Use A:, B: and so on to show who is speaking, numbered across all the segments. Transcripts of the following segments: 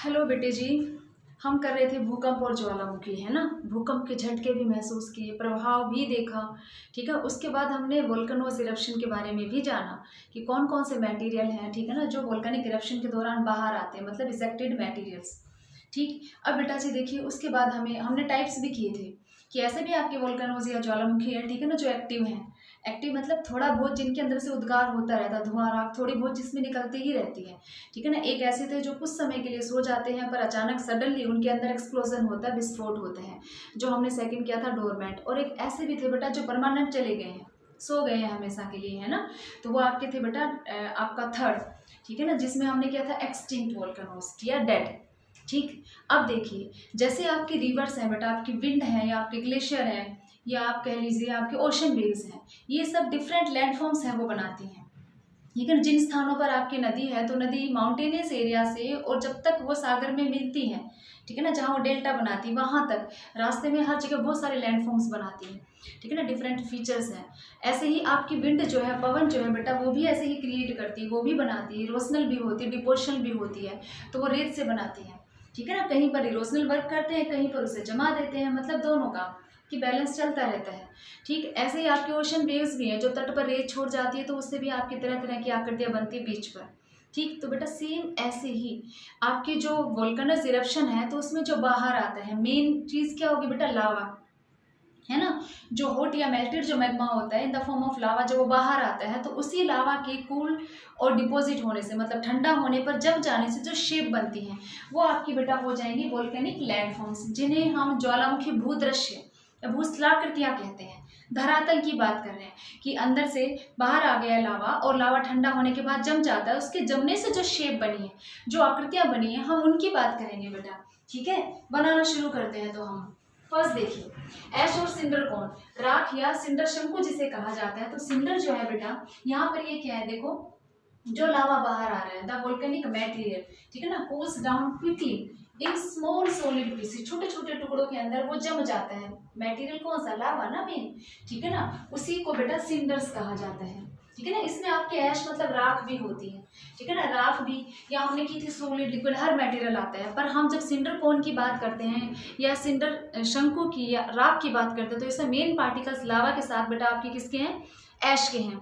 A: Hello बेटे जी। हम कर रहे थे भूकंप और ज्वालामुखी, है ना। भूकंप के झटके भी महसूस किए, प्रभाव भी देखा। ठीक है, उसके बाद हमने वोल्केनोज इरप्शन के बारे में भी जाना कि कौन कौन से मटेरियल हैं, ठीक है ना, जो वोल्केनिक इरप्शन के दौरान बाहर आते हैं, मतलब इजेक्टेड मटेरियल्स। ठीक। अब बेटा जी देखिए, उसके बाद हमने टाइप्स भी किए थे कि ऐसे भी आपके वोल्केनोज या ज्वालामुखी है, ठीक है ना, जो एक्टिव हैं। एक्टिव मतलब थोड़ा बहुत जिनके अंदर से उद्गार होता रहता है, धुआं राख थोड़ी बहुत जिसमें निकलती ही रहती है, ठीक है ना। एक ऐसे थे जो कुछ समय के लिए सो जाते हैं, पर अचानक सडनली उनके अंदर एक्सप्लोजन होता है, विस्फोट होते हैं, जो हमने सेकंड किया था डोरमेट। और एक ऐसे भी थे बेटा जो परमानेंट चले गए हैं, सो गए हैं हमेशा के लिए, है ना। तो वो आपके थे बेटा आपका थर्ड, ठीक है ना, जिसमें हमने किया था एक्सटिंक्ट वोल्केनोज या डेड। ठीक। अब देखिए, जैसे आपके रिवर्स हैं बेटा, आपकी विंड है या आपके ग्लेशियर हैं, या आप कह लीजिए आपके ओशन वेव्स हैं, ये सब डिफरेंट लैंडफॉर्म्स हैं वो बनाती हैं, ठीक है। जिन स्थानों पर आपकी नदी है, तो नदी माउंटेनियस एरिया से और जब तक वो सागर में मिलती है, ठीक है ना, जहाँ वो डेल्टा बनाती है वहाँ तक रास्ते में हर जगह बहुत सारे लैंडफॉर्म्स बनाती है, ठीक है ना, डिफरेंट फीचर्स हैं। ऐसे ही आपकी विंड जो है, पवन जो है बेटा, वो भी ऐसे ही क्रिएट करती है, वो भी बनाती है, इरोशनल भी होती है, डिपोर्शनल भी होती है। तो वो रेत से बनाती है, ठीक है ना। कहीं पर इरोशनल वर्क करते हैं, कहीं पर उसे जमा देते हैं, मतलब दोनों का कि बैलेंस चलता रहता है। ठीक। ऐसे ही आपके ओशन वेव्स भी हैं, जो तट पर रेत छोड़ जाती है, तो उससे भी आपकी तरह तरह की आकृतियां बनती है बीच पर। ठीक। तो बेटा सेम ऐसे ही आपके जो वोल्केनस इरप्शन है, तो उसमें जो बाहर आता है मेन चीज क्या होगी बेटा, लावा, है ना। जो हॉट या मेल्टेड जो मैग्मा होता है in the form of lava, जब वो बाहर आता है, तो उसी लावा के कूल और डिपॉजिट होने से, मतलब ठंडा होने पर जम जाने से जो शेप बनती है, वो आपकी बेटा हो जाएंगी वोल्केनिक लैंडफॉर्म्स, जिन्हें हम ज्वालामुखी भूदृश्य या भूस्थलाकृतियां कहते हैं। धरातल की बात कर रहे हैं कि अंदर से बाहर आ गया लावा, और लावा ठंडा होने के बाद जम जाता है, उसके जमने से जो शेप बनी है, जो आकृतियां बनी है, हम उनकी बात करेंगे बेटा। ठीक है, बनाना शुरू करते हैं। तो हम फर्स्ट देखिए, ऐश और सिंडर कौन, राख या सिंडर शंकु जिसे कहा जाता है। तो सिंडर जो है बेटा, यहाँ पर ये क्या है, देखो, जो लावा बाहर आ रहा है, द वोल्केनिक मटेरियल, ठीक है ना, cools down quickly in small solid pieces, छोटे छोटे टुकड़ों के अंदर वो जम जाता है। मटेरियल कौन सा, लावा ना मेन, ठीक है ना, उसी को बेटा सिंडर्स कहा जाता है, ठीक है ना। इसमें आपके ऐश मतलब राख भी होती है, ठीक है ना, राख भी, या हमने की थी सॉलिड लिक्विड, हर मटेरियल आता है। पर हम जब सिंडर कोन की बात करते हैं या सिंडर शंकु की या राख की बात करते हैं, तो इसमें मेन पार्टिकल्स लावा के साथ बेटा आपके किसके हैं, ऐश के हैं।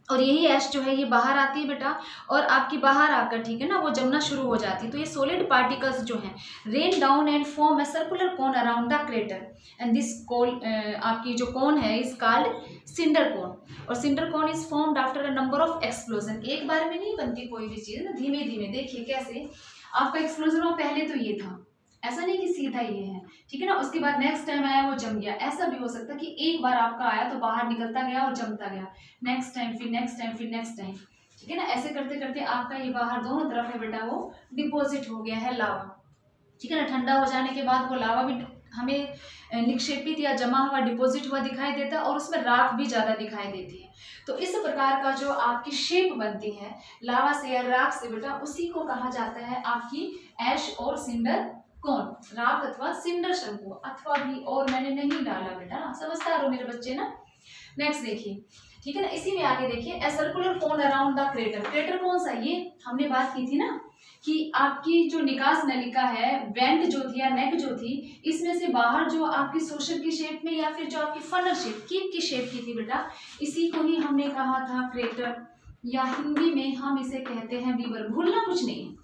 A: और यही ऐश जो है ये बाहर आती है बेटा, और आपकी बाहर आकर, ठीक है ना, वो जमना शुरू हो जाती है। तो ये सॉलिड पार्टिकल्स जो हैं rain down and form a circular cone around the crater, and this cone, आपकी जो कोन है इज कॉल्ड सिंडर कोन। और cinder cone is formed after a number of explosion. एक बार में नहीं बनती कोई भी चीज ना, धीमे धीमे। देखिए कैसे आपका एक्सप्लोजन हुआ, पहले तो ये था, ऐसा नहीं कि सीधा ये है, ठीक है ना, उसके बाद नेक्स्ट टाइम आया वो जम गया। ऐसा भी हो सकता है कि एक बार आपका आया तो बाहर निकलता गया और जमता गया, नेक्स्ट टाइम, फिर नेक्स्ट टाइम, फिर नेक्स्ट टाइम, ठीक है ना। ऐसे करते करते आपका ये बाहर दोनों तरफ है बेटा, वो डिपॉजिट हो गया है लावा, ठीक है ना। ठंडा हो जाने के बाद वो लावा भी हमें निक्षेपित या जमा हुआ, डिपॉजिट हुआ दिखाई देता है, और उसमें राख भी ज्यादा दिखाई देती है। तो इस प्रकार का जो आपकी शेप बनती है लावा से या राख से बेटा, उसी को कहा जाता है आपकी ऐश और सिंडर कौन, राख अथवा सिंडर शंकु, अथवा भी और मैंने नहीं डाला बेटा, समझदार हो मेरे बच्चे ना। नेक्स्ट देखिए, ठीक है ना, इसी में आगे देखिए, ए circular cone around the crater. Crater कौन सा, ये हमने बात की थी ना कि आपकी जो निकास नलिका है, वेंट जो थी या नेक जो थी, इसमें से बाहर जो आपकी सोशल की शेप में या फिर जो आपकी फनल शेप, कीप की शेप की थी बेटा, इसी को ही हमने कहा था क्रेटर, या हिंदी में हम इसे कहते हैं वीवर। भूलना कुछ नहीं,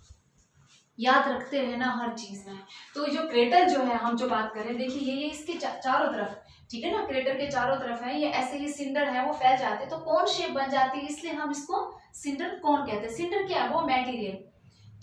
A: याद रखते रहना हर चीज में। तो जो क्रेटर जो है हम जो बात कर रहे हैं, देखिए ये इसके चारों तरफ, ठीक है ना, क्रेटर के चारों तरफ है, ये ऐसे ही सिंडर है वो फैल जाते हैं, तो कौन शेप बन जाती है, इसलिए हम इसको सिंडर कौन कहते हैं। सिंडर क्या है, वो मटेरियल,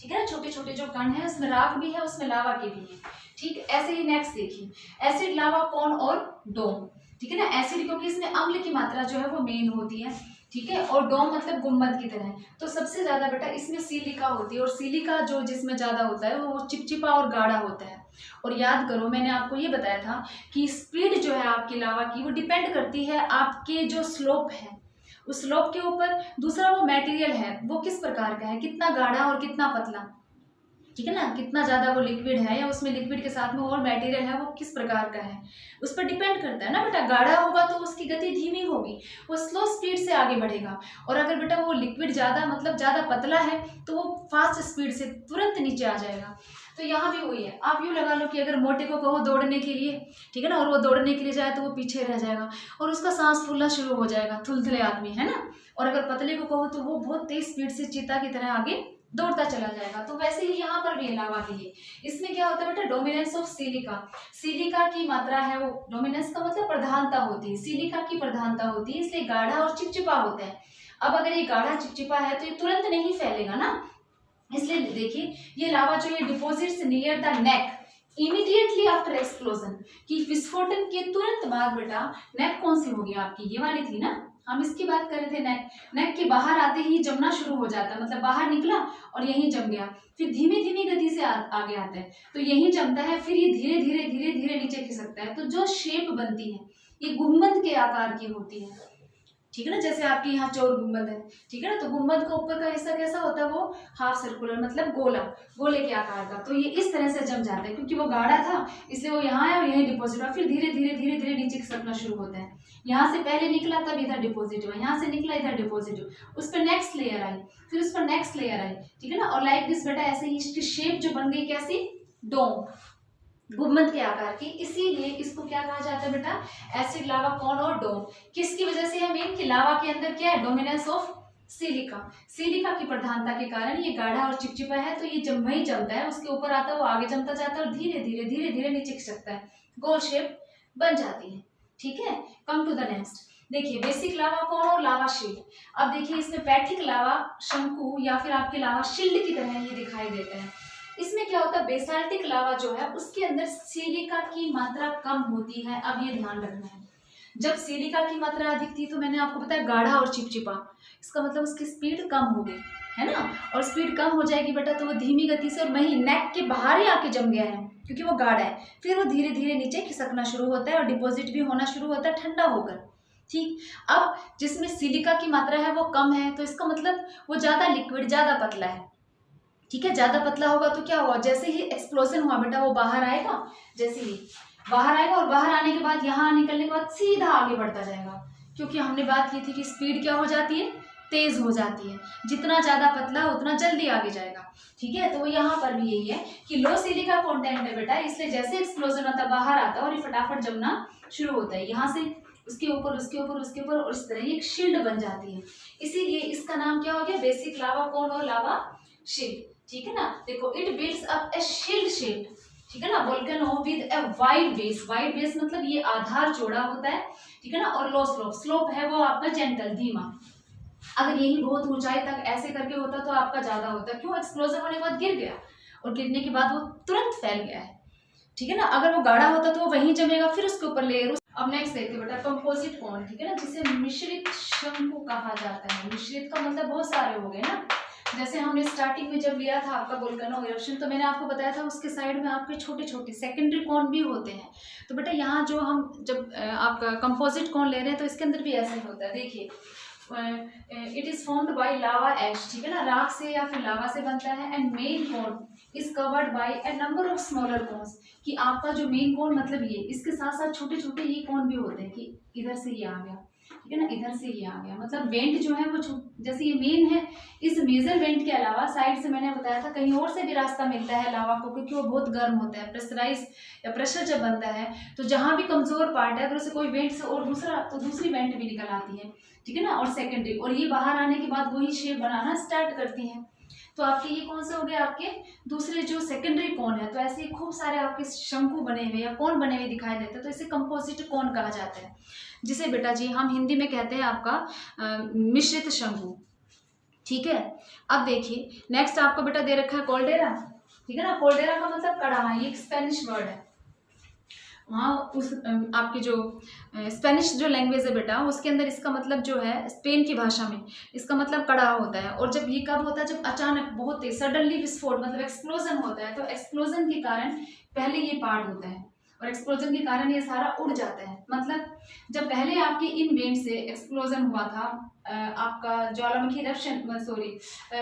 A: ठीक है ना, छोटे छोटे जो कण है, उसमें राख भी है, उसमें लावा के भी है। ठीक। ऐसे ही नेक्स्ट देखिए, एसिड, लावा, कौन और डोम, ठीक है ना। एसिड क्योंकि इसमें अम्ल की मात्रा जो है वो मेन होती है, ठीक है, और डोम मतलब गुम्बद की तरह। तो सबसे ज्यादा बेटा इसमें सिलिका होती है, और सिलिका जो जिसमें ज्यादा होता है वो चिपचिपा और गाढ़ा होता है। और याद करो, मैंने आपको ये बताया था कि स्पीड जो है आपकी लावा की, वो डिपेंड करती है आपके जो स्लोप है, उस स्लोप के ऊपर। दूसरा वो मटेरियल है वो किस प्रकार का है, कितना गाढ़ा और कितना पतला, ठीक है ना, कितना ज़्यादा वो लिक्विड है या उसमें लिक्विड के साथ में और मटेरियल है वो किस प्रकार का है, उस पर डिपेंड करता है ना बेटा। गाढ़ा होगा तो उसकी गति धीमी होगी, वो स्लो स्पीड से आगे बढ़ेगा। और अगर बेटा वो लिक्विड ज़्यादा मतलब ज़्यादा पतला है तो वो फास्ट स्पीड से तुरंत नीचे आ जाएगा। तो यहाँ भी वही है, आप यूँ लगा लो कि अगर मोटे को कहो दौड़ने के लिए, ठीक है ना, और वो दौड़ने के लिए जाए तो वो पीछे रह जाएगा और उसका सांस फूलना शुरू हो जाएगा, थुलथुले आदमी है ना। और अगर पतले को कहो तो वो बहुत तेज स्पीड से चीता की तरह आगे दौड़ता चला जाएगा। तो वैसे ही यहाँ पर भी लावा के लिए इसमें क्या होता है बेटा, डोमिनेंस ऑफ सिलिका। सिलिका की मात्रा है वो, डोमिनेंस का मतलब प्रधानता होती है, सिलिका की प्रधानता होती है, इसलिए गाढ़ा और चिपचिपा होता है। अब अगर ये गाढ़ा चिपचिपा है तो ये तुरंत नहीं फैलेगा ना, इसलिए देखिए ये लावा जो ये deposits near the neck immediately after explosion, कि विस्फोटन के तुरंत बाद बेटा, नेक कौन सी होगी आपकी, ये वाली थी ना, हम इसकी बात कर रहे थे। नेक, नेक के बाहर आते ही जमना शुरू हो जाता है, मतलब बाहर निकला और यहीं जम गया, फिर धीमी धीमी गति से आगे आता है तो यहीं जमता है, फिर ये धीरे धीरे धीरे धीरे नीचे खिसकता है। तो जो शेप बनती है ये गुंबद के आकार की होती है, ठीक है ना, जैसे आपके यहाँ चौर गुंबद है, ठीक है ना, तो गुंबद का ऊपर का हिस्सा कैसा होता है, वो हाफ सर्कुलर मतलब गोला, गोले के आकार का। तो ये इस तरह से जम जाता है क्योंकि वो गाढ़ा था, इसलिए वो यहाँ है और यहीं डिपॉजिट हुआ, फिर धीरे धीरे धीरे धीरे नीचे खिसकना शुरू होता है। यहाँ से पहले निकला तब इधर डिपॉजिट हुआ, यहाँ से निकला इधर डिपॉजिट हुआ, उस पर नेक्स्ट लेयर आई, फिर उस पर नेक्स्ट लेयर आई, ठीक है ना। और लाइक दिस बेटा, ऐसे ही इसकी शेप जो बन गई कैसी, डोम, गुंबद के आकार की, इसीलिए इसको क्या कहा जाता है बेटा, एसिड लावा कौन और डोम। किसकी वजह से है मेन, कि लावा के अंदर क्या है, डोमिनेंस ऑफ सिलिका, सिलिका की प्रधानता के कारण ये गाढ़ा और चिपचिपा है, तो ये जब वही जमता है उसके ऊपर आता है, वो आगे जमता जाता है और धीरे धीरे धीरे धीरे नीचे खिसकता है, गोल शेप बन जाती है। ठीक है, कम टू द नेक्स्ट। देखिए बेसिक लावा कौन और लावा शील्ड। अब देखिए इसमें पैथिक लावा शंकु या फिर आपके लावा शील्ड की तरह ये दिखाई देते हैं। इसमें क्या होता है, बेसाल्टिक लावा जो है उसके अंदर सिलिका की मात्रा कम होती है। अब ये ध्यान रखना है, जब सिलिका की मात्रा अधिक थी तो मैंने आपको बताया गाढ़ा और चिपचिपा, इसका मतलब उसकी स्पीड कम हो गई है ना। और स्पीड कम हो जाएगी बेटा तो वो धीमी गति से, और वहीं नेक के बाहर ही आके जम गया है क्योंकि वो गाढ़ा है, फिर वो धीरे धीरे नीचे खिसकना शुरू होता है और डिपॉजिट भी होना शुरू होता है ठंडा होकर। ठीक, अब जिसमें सिलिका की मात्रा है वो कम है तो इसका मतलब वो ज़्यादा लिक्विड, ज़्यादा पतला है। ठीक है, ज़्यादा पतला होगा तो क्या होगा, जैसे ही एक्सप्लोजन हुआ बेटा वो बाहर आएगा, जैसे ही बाहर आएगा और बाहर आने के बाद यहाँ निकलने के बाद सीधा आगे बढ़ता जाएगा, क्योंकि हमने बात की थी कि स्पीड क्या हो जाती है, तेज हो जाती है। जितना ज़्यादा पतला उतना जल्दी आगे जाएगा। ठीक है, तो यहाँ पर भी यही है कि लो सिलिका कंटेंट है बेटा, इसलिए जैसे एक्सप्लोजन होता है बाहर आता है और ये फटाफट जमना शुरू होता है, यहाँ से उसके ऊपर उसके ऊपर उसके ऊपर, और इस तरह एक शील्ड बन जाती है। इसीलिए इसका नाम क्या हो गया, बेसिक लावा कौन और लावा शील्ड। ठीक है ना, देखो it builds up A shield shape, ठीक है ना, volcano with a wide base. Wide base मतलब ये आधार चौड़ा होता है, ठीक है ना, और लो स्लोप, स्लोप है वो आपका जेंटल, धीमा। अगर यही बहुत ऊंचाई तक ऐसे करके होता तो आपका ज्यादा होता, क्यों, एक्सप्लोजन होने के बाद गिर गया और गिरने के बाद वो तुरंत फैल गया है। ठीक है ना, अगर वो गाढ़ा होता तो वो वहीं जमेगा, फिर उसके ऊपर लेयर। अब नेक्स्ट देखते बेटा, कंपोजिट कौन, ठीक है ना, जिसे मिश्रित शंकु कहा जाता है। मिश्रित का मतलब बहुत सारे हो गए ना, जैसे हमने स्टार्टिंग में जब लिया था आपका वोल्केनो इरप्शन, तो मैंने आपको बताया था उसके साइड में आपके छोटे छोटे सेकेंडरी कॉन भी होते हैं। तो बेटा यहाँ जो हम जब आपका कंपोजिट कॉन ले रहे हैं तो इसके अंदर भी ऐसा ही होता है। देखिए इट इज फॉर्म्ड बाय लावा एश, ठीक है ना, राख से या फिर लावा से बनता है। And main cone is covered by a number of smaller cones, कि आपका जो मेन कॉन मतलब ये, इसके साथ साथ छोटे छोटे ये कॉन भी होते हैं, कि इधर से ये आ गया, ठीक है ना, इधर से ये आ गया, मतलब वेंट जो है वो जैसे ये मेन है, इस मेजर वेंट के अलावा साइड से मैंने बताया था कहीं और से भी रास्ता मिलता है लावा को, क्योंकि वो बहुत गर्म होता है, प्रेशराइज या प्रेशर जब बनता है तो जहाँ भी कमजोर पार्ट है अगर उसे कोई वेंट से और दूसरा, तो दूसरी वेंट भी निकल आती है, ठीक है ना, और सेकेंडरी, और ये बाहर आने के बाद वही शेप बनाना स्टार्ट करती है। तो आपके ये कौन से हो गए, आपके दूसरे जो सेकेंडरी कौन है। तो ऐसे खूब सारे आपके शंकु बने हुए या कौन बने हुए दिखाई देते हैं, तो इसे कंपोजिट कौन कहा जाता है, जिसे बेटा जी हम हिंदी में कहते हैं आपका मिश्रित शंकु। ठीक है, अब देखिए नेक्स्ट आपको बेटा दे रखा है कोल्डेरा, ठीक है ना, कोल्डेरा का मतलब कड़ाहा, ये एक स्पेनिश वर्ड है। वहाँ उस आपकी जो स्पेनिश जो लैंग्वेज है बेटा, उसके अंदर इसका मतलब जो है स्पेन की भाषा में इसका मतलब कड़ा होता है। और जब ये कब होता है, जब अचानक बहुत तेज सडनली विस्फोट मतलब एक्सप्लोजन होता है, तो एक्सप्लोजन के कारण पहले ये पार्ट होता है और एक्सप्लोजन के कारण ये सारा उड़ जाता है। मतलब जब पहले आपके इन वेंट से एक्सप्लोजन हुआ था, आपका ज्वालामुखी इरप्शन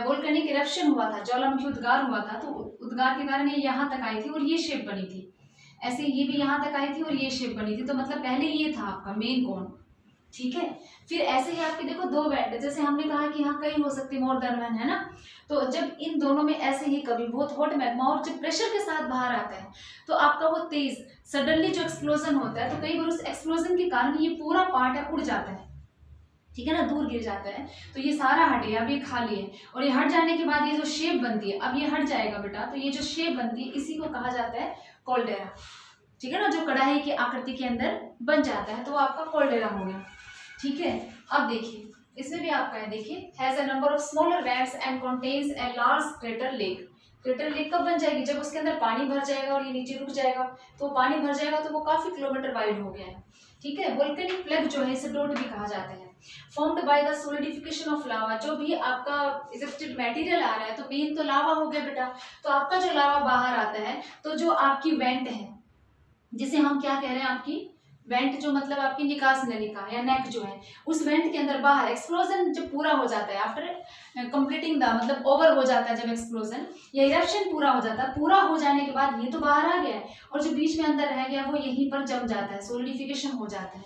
A: वोल्केनिक इरप्शन हुआ था, ज्वालामुखी उद्गार हुआ था, तो उद्गार के कारण ये यहाँ तक आई थी और ये शेप बनी थी। ऐसे ये भी यहाँ तक आई थी और ये शेप बनी थी। तो मतलब पहले ये था आपका मेन कोन, ठीक है। फिर ऐसे ही आपके देखो दो वेंट, जैसे हमने कहा कि यहाँ कई हो सकती है मोर देन वन, है ना। तो जब इन दोनों में ऐसे ही कभी बहुत हॉट मैग्मा और जब प्रेशर के साथ बाहर आता है तो आपका वो तेज सडनली जो एक्सप्लोजन होता है, तो कई बार उस एक्सप्लोजन के कारण ये पूरा पार्ट है उड़ जाता है, ठीक है ना, दूर गिर जाता है। तो ये सारा हट गया, अब ये खाली है। और ये हट जाने के बाद ये जो शेप बनती है, अब ये हट जाएगा बेटा, तो ये जो शेप बनती है इसी को कहा जाता है कॉल्डेरा, ठीक है ना, जो कढ़ाई की आकृति के अंदर बन जाता है, तो वो आपका कॉल्डेरा हो गया, ठीक है। अब देखिए इसमें भी आपका है, देखिए has a number of smaller vents and contains a large crater lake. Crater lake कब बन जाएगी, जब उसके अंदर पानी भर जाएगा और ये नीचे रुक जाएगा, तो पानी भर जाएगा तो वो काफी किलोमीटर वाइड हो गया है, ठीक है। वोल्केनिक प्लग जो है इसे डॉट भी कहा जाता है। Formed by the solidification of lava, जो भी आपका इजेक्टेड मटेरियल आ रहा है, तो मेन तो लावा हो गया बेटा। तो आपका जो लावा बाहर आता है, तो जो आपकी वेंट है, जिसे हम क्या कह रहे हैं, आपकी वेंट जो मतलब आपकी निकास नलिका या नेक जो है, उस वेंट के अंदर बाहर एक्सप्लोजन जब पूरा हो जाता है, आफ्टर कंप्लीटिंग द मतलब ओवर हो जाता है जब एक्सप्लोजन या इरप्शन पूरा हो जाता है, पूरा हो जाने के बाद ये तो बाहर आ गया है और जो बीच में अंदर रह गया वो यहीं पर जम जाता है, सोलिडिफिकेशन हो जाता है।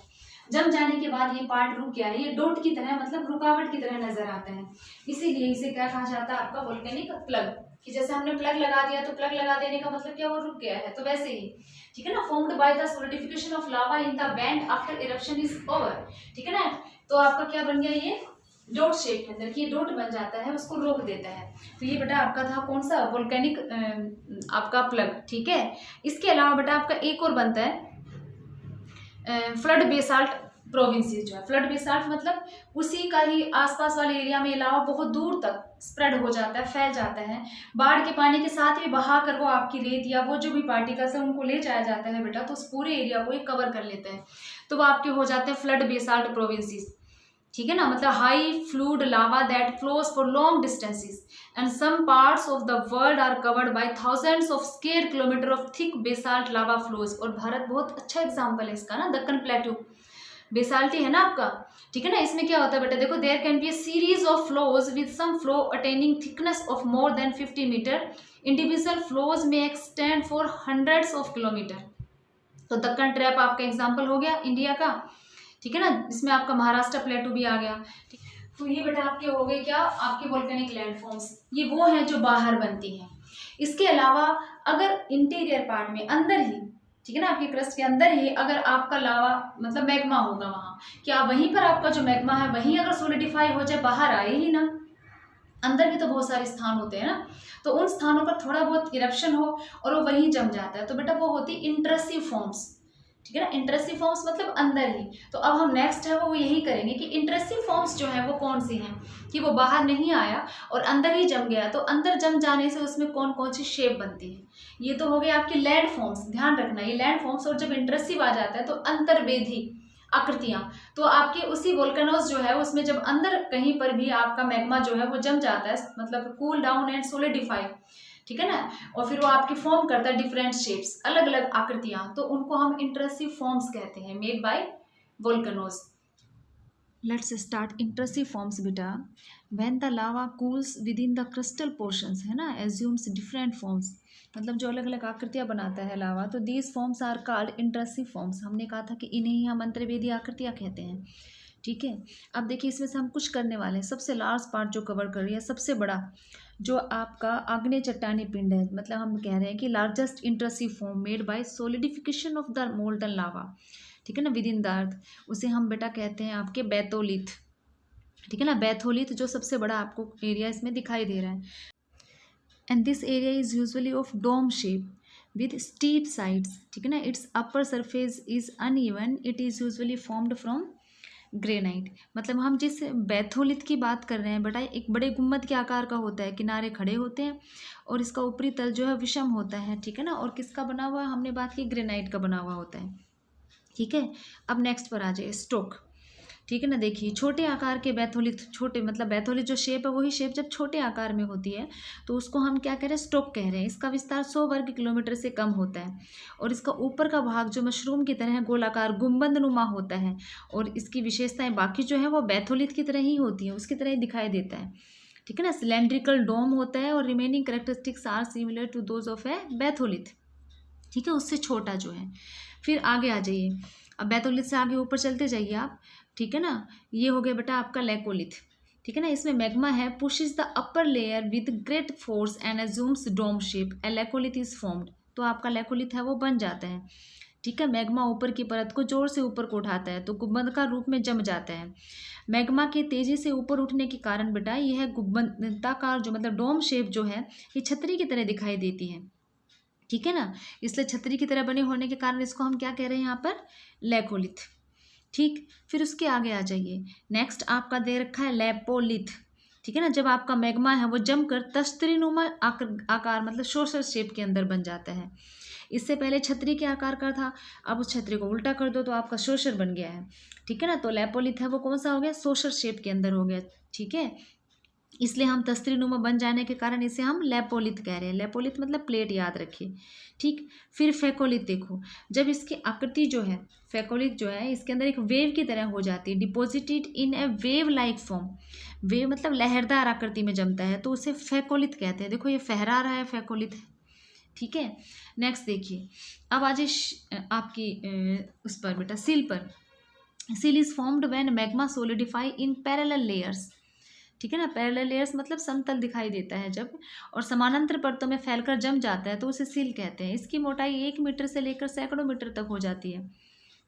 A: जम जाने के बाद ये पार्ट रुक गया है, ये डॉट की तरह मतलब रुकावट की तरह नजर आता है, इसीलिए इसे क्या कहा जाता है, आपका वोल्केनिक प्लग। कि जैसे हमने प्लग लगा दिया तो प्लग लगा देने का मतलब क्या, वो रुक गया है, तो वैसे ही, ठीक है ना। Formed by the solidification of lava in the went after eruption is over, ठीक है ना। तो आपका क्या बन गया, ये डॉट शेप के अंदर कि ये डॉट बन जाता है, उसको रोक देता है। तो ये बेटा आपका था कौन सा, वोल्केनिक आपका प्लग, ठीक है। इसके अलावा बेटा आपका एक और बनता है फ्लड बेसाल्ट प्रोविंसेस, जो है फ्लड बेसाल्ट मतलब उसी का ही आसपास वाले एरिया में अलावा बहुत दूर तक स्प्रेड हो जाता है, फैल जाता है। बाढ़ के पानी के साथ भी बहा कर वो आपकी रेत या वो जो भी पार्टिकल्स है उनको ले जाया जाता है बेटा, तो उस पूरे एरिया को ये कवर कर लेते हैं, तो वो आपके हो जाते हैं फ्लड बेसाल्ट प्रोविंसेस, ठीक है ना। मतलब high fluid lava that flows for long distances and some parts of the world are covered by thousands of square kilometre of thick basalt lava flows. और भारत बहुत अच्छा एग्जांपल है इसका ना, दक्कन प्लेटू बेसाल्टी है ना आपका, ठीक है ना। इसमें क्या होता है बेटा, देखो there can be a series of flows with some flow attaining thickness of more than 50 metre, individual flows में extend for hundreds of kilometre. तो दक्कन ट्रैप आपका एग्जाम्पल हो गया इंडिया का, ठीक है ना, जिसमें आपका महाराष्ट्र प्लेटू भी आ गया। तो ये बेटा आपके हो गए क्या, आपके वोल्केनिक लैंडफॉर्म्स, ये वो हैं जो बाहर बनती हैं। इसके अलावा अगर इंटीरियर पार्ट में अंदर ही, ठीक है ना, आपके क्रस्ट के अंदर ही अगर आपका लावा मतलब मैग्मा होगा, वहाँ क्या वहीं पर आपका जो मैग्मा है वहीं अगर सोलिडिफाई हो जाए, बाहर आए ही ना, अंदर भी तो बहुत सारे स्थान होते हैं ना, तो उन स्थानों पर थोड़ा बहुत इरप्शन हो और वो वहीं जम जाता है, तो बेटा वो होती इंट्रसिव फॉर्म्स, ठीक है ना। इंट्रसिव फॉर्म्स मतलब अंदर ही। तो अब हम नेक्स्ट है वो यही करेंगे कि इंट्रसिव फॉर्म्स जो है वो कौन सी हैं, कि वो बाहर नहीं आया और अंदर ही जम गया, तो अंदर जम जाने से उसमें कौन कौन सी शेप बनती है। ये तो हो गए आपके लैंड फॉर्म्स, ध्यान रखना ये लैंड फॉर्म्स। और जब इंट्रसिव आ जाता है तो अंतर्वेधी आकृतियां, तो आपके उसी वोल्केनोज जो है उसमें जब अंदर कहीं पर भी आपका मैग्मा जो है वो जम जाता है, मतलब कूल डाउन एंड सोलिडिफाई, ठीक है ना, और फिर वो आपकी फॉर्म करता है डिफरेंट शेप्स, अलग अलग आकृतियां, तो उनको हम इंट्रसिव फॉर्म्स कहते हैं, made by volcanoes. Let's start intrusive forms बेटा। When the lava cools within the crystal portions, है ना, एज्यूम्स डिफरेंट फॉर्म्स, मतलब जो अलग अलग आकृतियां बनाता है लावा, तो these forms are called intrusive forms. हमने कहा था कि इन्हें ही हम अंतर्वेदी आकृतियां कहते हैं, ठीक है। अब देखिए इसमें से हम कुछ करने वाले हैं। सबसे लार्ज पार्ट जो कवर कर रही है, सबसे बड़ा जो आपका आग्नेय चट्टानी पिंड है, मतलब हम कह रहे हैं कि largest intrusive form made by solidification of the molten lava, ठीक है ना, विद इन द अर्थ, उसे हम बेटा कहते हैं आपके बैथोलिथ, ठीक है ना, बैथोलिथ जो सबसे बड़ा आपको एरिया इसमें दिखाई दे रहा है। And this area is usually of dome shape with steep sides, ठीक है ना, its upper surface is uneven, it is usually formed from granite. मतलब हम जिस बैथोलिथ की बात कर रहे हैं बेटा, एक बड़े गुम्बद के आकार का होता है, किनारे खड़े होते हैं और इसका ऊपरी तल जो है विषम होता है, ठीक है ना, और किसका बना हुआ, हमने बात की ग्रेनाइट का बना हुआ होता है, ठीक है। अब नेक्स्ट पर आ जाए स्टोक। ठीक है ना। देखिए छोटे आकार के बैथोलिथ, छोटे मतलब बैथोलिथ जो शेप है वही शेप जब छोटे आकार में होती है तो उसको हम क्या कह रहे हैं, स्टोक कह रहे हैं। इसका विस्तार 100 वर्ग किलोमीटर से कम होता है और इसका ऊपर का भाग जो मशरूम की तरह है, गोलाकार गुंबद नुमा होता है और इसकी विशेषताएं बाकी जो है वो बैथोलिथ की तरह ही होती है, उसकी तरह ही दिखाई देता है। ठीक है ना। सिलेंड्रिकल डोम होता है और remaining characteristics are similar to those of a batholith. ठीक है, उससे छोटा जो है। फिर आगे आ जाइए, अब बैथोलिथ से आगे ऊपर चलते जाइए आप। ठीक है ना। ये हो गया बेटा आपका लैकोलिथ। ठीक है ना। इसमें मैग्मा है, pushes the upper layer with great force and assumes dome shape, a laccolith is formed. तो आपका लैकोलिथ है वो बन जाता है। ठीक है। मैग्मा ऊपर की परत को जोर से ऊपर को उठाता है तो गुंबद का रूप में जम जाता है। मैग्मा के तेजी से ऊपर उठने के कारण बेटा यह गुंबदाकार जो मतलब डोम शेप जो है ये छतरी की तरह दिखाई देती है। ठीक है ना। इसलिए छतरी की तरह बने होने के कारण इसको हम क्या कह रहे हैं यहाँ पर, लैकोलिथ। ठीक। फिर उसके आगे आ जाइए, नेक्स्ट आपका दे रखा है लैपोलिथ। ठीक है ना। जब आपका मैग्मा है वो जमकर तश्तरीनुमा आकार मतलब सोशल शेप के अंदर बन जाता है। इससे पहले छतरी के आकार का था, अब उस छतरी को उल्टा कर दो तो आपका सोशर बन गया है। ठीक है ना। तो लैपोलिथ है वो कौन सा हो गया, सोशर शेप के अंदर हो गया। ठीक है। इसलिए हम तस्तरीनुमा बन जाने के कारण इसे हम लैपोलिथ कह रहे हैं। लैपोलिथ मतलब प्लेट, याद रखिए। ठीक। फिर फेकोलिथ देखो, जब इसकी आकृति जो है, फेकोलिथ जो है इसके अंदर एक वेव की तरह हो जाती है, deposited in A wave like form. Wave मतलब लहरदार आकृति में जमता है तो उसे फेकोलिथ कहते हैं। देखो ये फहरा रहा है, फेकोलिथ। ठीक है। नेक्स्ट देखिए, अब आज आपकी उस पर बेटा सील पर। Seal is formed when magma solidify in parallel layers. ठीक है ना। पैरेलल लेयर्स मतलब समतल दिखाई देता है जब, और समानांतर परतों में फैलकर जम जाता है तो उसे सील कहते हैं। इसकी मोटाई 1 मीटर से लेकर सैकड़ों मीटर तक हो जाती है।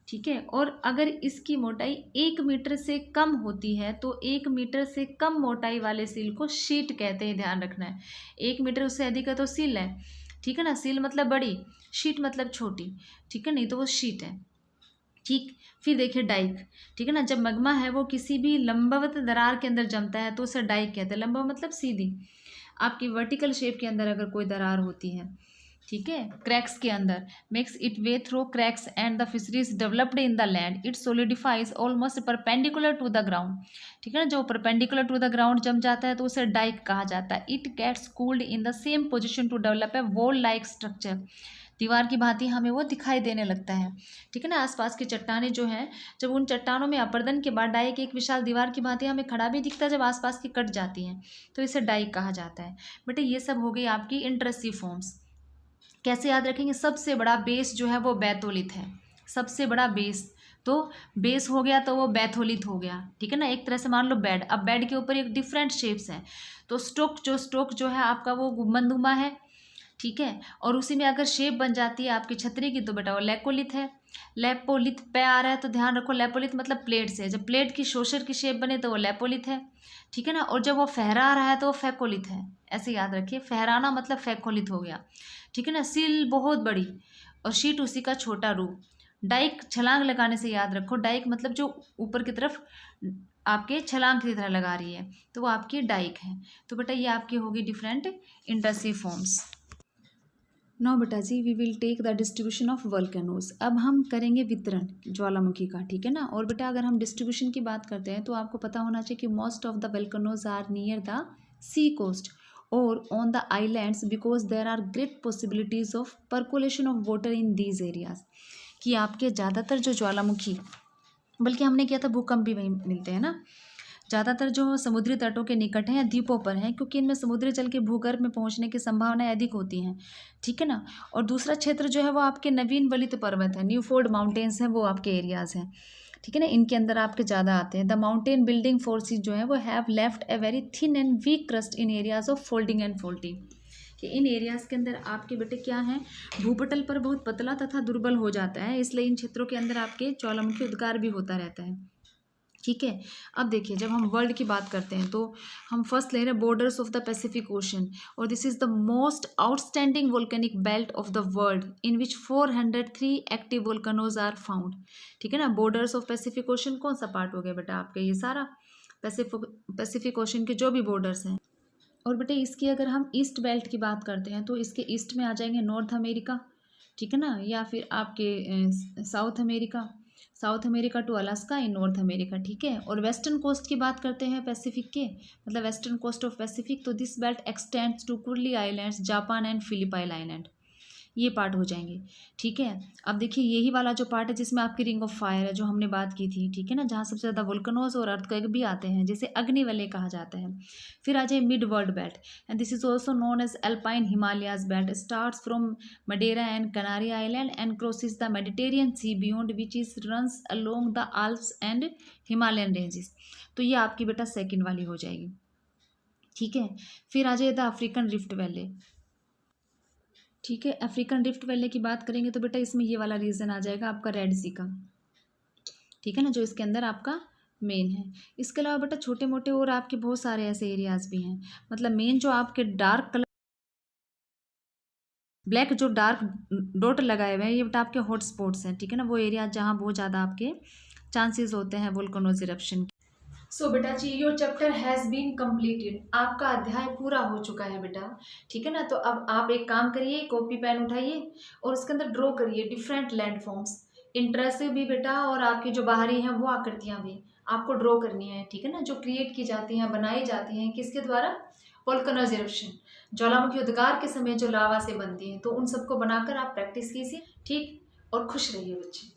A: ठीक है। और अगर इसकी मोटाई 1 मीटर से कम होती है तो 1 मीटर से कम मोटाई वाले सील को शीट कहते हैं, ध्यान रखना है। 1 मीटर उससे अधिक है तो सील है। ठीक है ना। सील मतलब बड़ी, शीट मतलब छोटी। ठीक है, नहीं तो वो शीट है। ठीक। फिर देखिए डाइक। ठीक है ना। जब मैग्मा है वो किसी भी लंबवत दरार के अंदर जमता है तो उसे डाइक कहते हैं। लंबा मतलब सीधी, आपकी वर्टिकल शेप के अंदर अगर कोई दरार होती है। ठीक है। क्रैक्स के अंदर, makes it way through cracks and the fisheries developed in the land, it solidifies almost perpendicular to the ground. ठीक है ना। जो परपेंडिकुलर टू द ग्राउंड जम जाता है तो उसे डाइक कहा जाता है। It gets cooled in the same position to develop a wall like structure. दीवार की भांति हमें वो दिखाई देने लगता है। ठीक है ना। आसपास की चट्टानें जो हैं, जब उन चट्टानों में अपर्दन के बाद डाइक एक विशाल दीवार की भांति हमें खड़ा भी दिखता है, जब आसपास की कट जाती हैं तो इसे डाइक कहा जाता है। बेटे ये सब हो गई आपकी इंटरेस्टिव फॉर्म्स। कैसे याद रखेंगे, सबसे बड़ा बेस जो है वो बैथोलिथ है। सबसे बड़ा बेस, तो बेस हो गया तो वो बैथोलिथ हो गया। ठीक है ना। एक तरह से मान लो बेड, अब बेड के ऊपर एक डिफरेंट शेप्स हैं तो स्टोक जो है आपका वो गुंबदनुमा है। ठीक है। और उसी में अगर शेप बन जाती है आपकी छतरी की तो बेटा वो लैकोलिथ है। लैपोलिथ पे आ रहा है तो ध्यान रखो, लैपोलिथ मतलब प्लेट से, जब प्लेट की शोषर की शेप बने तो वो लैपोलिथ है। ठीक है ना। और जब वो फहरा रहा है तो वो फेकोलिथ है। ऐसे याद रखिए, फहराना मतलब फेकोलिथ हो गया। ठीक है ना। सील बहुत बड़ी और शीट उसी का छोटा रूप। डाइक छलांग लगाने से याद रखो, डाइक मतलब जो ऊपर की तरफ आपके छलांग की तरह लगा रही है तो वो आपकी डाइक है। तो बेटा ये आपकी होगी डिफरेंट इंटरेस्टिव फॉर्म्स। नो बेटा जी, we will take the distribution of volcanoes. अब हम करेंगे वितरण ज्वालामुखी का। ठीक है ना। और बेटा अगर हम डिस्ट्रीब्यूशन की बात करते हैं तो आपको पता होना चाहिए कि most of the volcanoes are near the sea coast और on the islands because there are great possibilities of percolation of water in these areas. कि आपके ज़्यादातर जो ज्वालामुखी, बल्कि हमने किया था भूकंप भी वहीं मिलते हैं ना, ज़्यादातर जो समुद्री तटों के निकट हैं या द्वीपों पर हैं क्योंकि इनमें समुद्री जल के भूगर्भ में पहुंचने की संभावनाएं अधिक होती हैं। ठीक है ना। और दूसरा क्षेत्र जो है वो आपके नवीन वलित पर्वत है, न्यूफोर्ड माउंटेन्स हैं, वो आपके एरियाज़ हैं। ठीक है ना। इनके अंदर आपके ज़्यादा आते हैं। द माउंटेन बिल्डिंग फोर्सेज जो है वो have left a very thin and weak crust in areas of folding and folding. कि इन एरियाज़ के अंदर आपके बेटे क्या है, भूपटल पर बहुत पतला तथा दुर्बल हो जाता है, इसलिए इन क्षेत्रों के अंदर आपके ज्वालामुखी उद्गार भी होता रहता है। ठीक है। अब देखिए जब हम वर्ल्ड की बात करते हैं तो हम फर्स्ट ले रहे हैं borders of the Pacific ocean, और this is the most outstanding volcanic belt of the world in which 403 active volcanoes are found. ठीक है ना। बॉर्डर्स ऑफ पैसिफिक ओशन कौन सा पार्ट हो गया बेटा आपके, ये सारा पैसिफिक ओशन के जो भी बॉर्डर्स हैं। और बेटे इसकी अगर हम ईस्ट बेल्ट की बात करते हैं तो इसके ईस्ट में आ जाएंगे नॉर्थ अमेरिका। ठीक है ना। या फिर आपके South America, South America to Alaska in North America, ठीक है। और वेस्टर्न कोस्ट की बात करते हैं पैसिफिक के, मतलब वेस्टर्न कोस्ट ऑफ पैसिफिक, तो this belt extends to Kurile islands, Japan and Philippine island, ये पार्ट हो जाएंगे, ठीक है। अब देखिए यही वाला जो पार्ट है जिसमें आपकी रिंग ऑफ फायर है जो हमने बात की थी, ठीक है ना, जहाँ सबसे ज़्यादा वोल्केनोज और अर्थक्वेक भी आते हैं, जैसे अग्निवलय कहा जाता है। फिर आ जाए mid world belt, and this is also known as Alpine Himalayas belt, starts from Madeira and Canary island and crosses the Mediterranean sea beyond which is runs along the Alps and Himalayan ranges. तो ये आपकी बेटा second वाली हो जाएगी, ठीक है। फिर आ जाए द अफ्रीकन रिफ्ट वैली, ठीक है। अफ्रीकन रिफ्ट वैली की बात करेंगे तो बेटा इसमें ये वाला रीजन आ जाएगा आपका रेड सी का, ठीक है ना, जो इसके अंदर आपका मेन है। इसके अलावा बेटा छोटे मोटे और आपके बहुत सारे ऐसे एरियाज भी हैं, मतलब मेन जो आपके डार्क कलर ब्लैक जो डार्क डॉट लगाए हुए हैं ये बेटा आपके हॉट स्पॉट्स हैं, ठीक है ना, वो एरिया जहाँ बहुत ज़्यादा आपके चांसेस होते हैं वोल्केनोज इरप्शन के। सो बेटा जी your chapter has been completed, आपका अध्याय पूरा हो चुका है बेटा, ठीक है ना। तो अब आप एक काम करिए, कॉपी पेन उठाइए और उसके अंदर ड्रॉ करिए डिफरेंट लैंड फॉर्म्स, इंट्रेसिव भी बेटा और आपकी जो बाहरी हैं वो आकृतियाँ भी आपको ड्रॉ करनी है, ठीक है ना, जो क्रिएट की जाती हैं, बनाई जाती हैं, किसके द्वारा, वोल्केनोज इरप्शन, ज्वालामुखी उद्गार के समय जो लावा से बनती हैं, तो उन सबको बनाकर आप प्रैक्टिस कीजिए, ठीक, और खुश रहिए बच्चे।